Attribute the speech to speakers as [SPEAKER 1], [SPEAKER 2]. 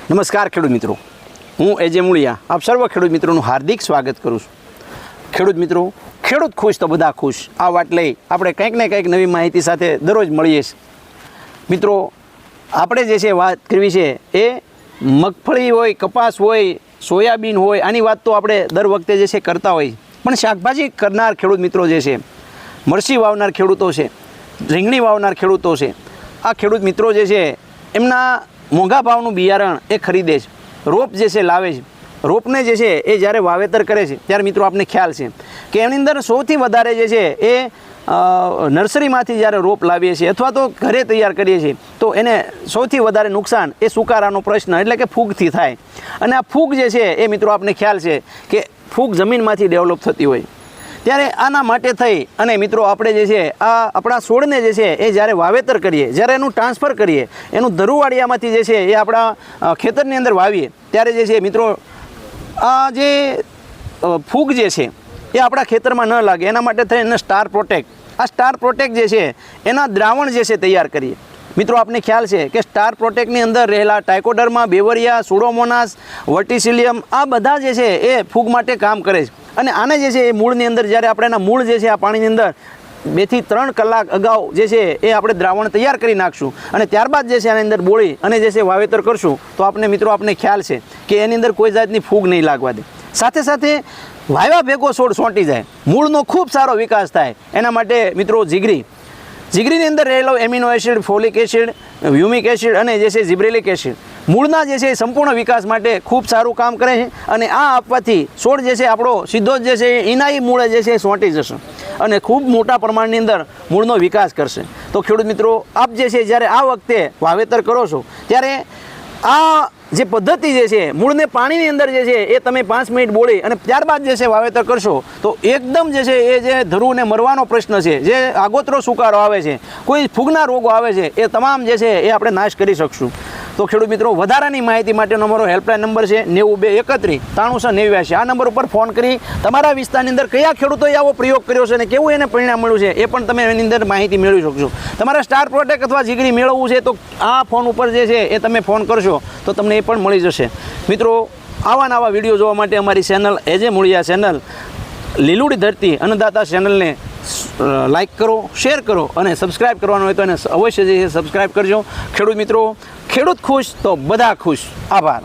[SPEAKER 1] નમસ્કાર ખેડૂત મિત્રો, હું એજે મૂળિયા આપ સર્વ ખેડૂત મિત્રોનું હાર્દિક સ્વાગત કરું છું। ખેડૂત મિત્રો, ખેડૂત ખુશ તો બધા ખુશ આ વાત લઈ આપણે કંઈક ને કંઈક નવી માહિતી સાથે દરરોજ મળીએ છીએ। મિત્રો, આપણે જે છે વાત કરવી છે એ મગફળી હોય, કપાસ હોય, સોયાબીન હોય, આની વાત તો આપણે દર વખતે જે છે કરતા હોય, પણ શાકભાજી કરનાર ખેડૂત મિત્રો જે છે, મરચી વાવનાર ખેડૂતો છે, રીંગણી વાવનાર ખેડૂતો છે, આ ખેડૂત મિત્રો જે છે એમના મોંઘા ભાવનું બિયારણ એ ખરીદે છે, રોપ જે છે લાવે છે। રોપને જે છે એ જ્યારે વાવેતર કરે છે ત્યારે મિત્રો આપને ખ્યાલ છે કે એની અંદર સૌથી વધારે જે છે એ નર્સરીમાંથી જ્યારે રોપ લાવીએ છીએ અથવા તો ઘરે તૈયાર કરીએ છીએ તો એને સૌથી વધારે નુકસાન એ સુકારાનો પ્રશ્ન એટલે કે ફૂગથી થાય। અને આ ફૂગ જે છે એ મિત્રો આપને ખ્યાલ છે કે ફૂગ જમીનમાંથી ડેવલપ થતી હોય, ત્યારે આના માટે થઈ અને મિત્રો આપણે જે છે આ આપણા છોડને જે છે એ જ્યારે વાવેતર કરીએ, જ્યારે એનું ટ્રાન્સફર કરીએ, એનું ધરુવાડિયામાંથી જે છે એ આપણા ખેતરની અંદર વાવીએ ત્યારે જે છે મિત્રો આ જે ફૂગ જે છે એ આપણા ખેતરમાં ન લાગે એના માટે થઈ એને સ્ટાર પ્રોટેક્ટ, આ સ્ટાર પ્રોટેક્ટ જે છે એના દ્રાવણ જે છે તૈયાર કરીએ। મિત્રો આપને ખ્યાલ છે કે સ્ટાર પ્રોટેક્ટની અંદર રહેલા ટાઇકોડર્મા, બેવરિયા, સુડોમોનાસ, વર્ટિસિલિયમ આ બધા જે છે એ ફૂગ માટે કામ કરે છે। અને આને જે છે એ મૂળની અંદર જ્યારે આપણે એના મૂળ જે છે આ પાણીની અંદર 2 થી 3 કલાક અગાઉ જે છે એ આપણે દ્રાવણ તૈયાર કરી નાખશું અને ત્યારબાદ જે છે આની અંદર બોળી અને જે છે વાવેતર કરશું તો આપણે મિત્રો આપને ખ્યાલ છે કે એની અંદર કોઈ જાતની ફૂગ નહીં લાગવા દે। સાથે સાથે વાવ્યા ભેગો છોડ સોંટી જાય, મૂળનો ખૂબ સારો વિકાસ થાય એના માટે મિત્રો જીગરીની અંદર રહેલો amino acid, folic acid, humic acid અને જે છે જીબ્રેલિક એસિડ મૂળના જે છે સંપૂર્ણ વિકાસ માટે ખૂબ સારું કામ કરે છે। અને આ આપવાથી છોડ જે છે આપણો સીધો જ જે છે ઇનાઈ મૂળે જે છે સોંટી જશે અને ખૂબ મોટા પ્રમાણની અંદર મૂળનો વિકાસ કરશે। તો ખેડૂત મિત્રો, આપ જે છે જ્યારે આ વખતે વાવેતર કરો છો ત્યારે આ જે પદ્ધતિ જે છે મૂળને પાણીની અંદર જે છે એ તમે 5 મિનિટ બોળી અને ત્યારબાદ જે છે વાવેતર કરશો તો એકદમ જે છે એ જે ધરુને મરવાનો પ્રશ્ન છે, જે આગોતરો સુકારો આવે છે, કોઈ ફૂગના રોગો આવે છે એ તમામ જે છે એ આપણે નાશ કરી શકશું। તો ખેડૂત મિત્રો, વધારાની માહિતી માટેનો અમારો હેલ્પલાઇન નંબર છે 9231 33989। આ નંબર ઉપર ફોન કરી તમારા વિસ્તારની અંદર કયા ખેડૂતોએ આવો પ્રયોગ કર્યો છે અને કેવું એને પરિણામ મળ્યું છે એ પણ તમે એની અંદર માહિતી મેળવી શકશો। તમારે સ્ટાર પ્રોટેક્ટ અથવા જીગરી મેળવવું છે તો આ ફોન ઉપર જે છે એ તમે ફોન કરશો તો તમને એ પણ મળી જશે। મિત્રો, આવા નવા વિડીયો જોવા માટે અમારી ચેનલ એજે મૂળિયા ચેનલ લીલુડી ધરતી અન્નદાતા ચેનલને લાઇક કરો, શેર કરો અને સબસ્ક્રાઈબ કરવાનું હોય તો એને અવશ્ય જે સબસ્ક્રાઈબ કરજો। ખેડૂત મિત્રો, ખેડૂત ખુશ તો બધા ખુશ। આભાર।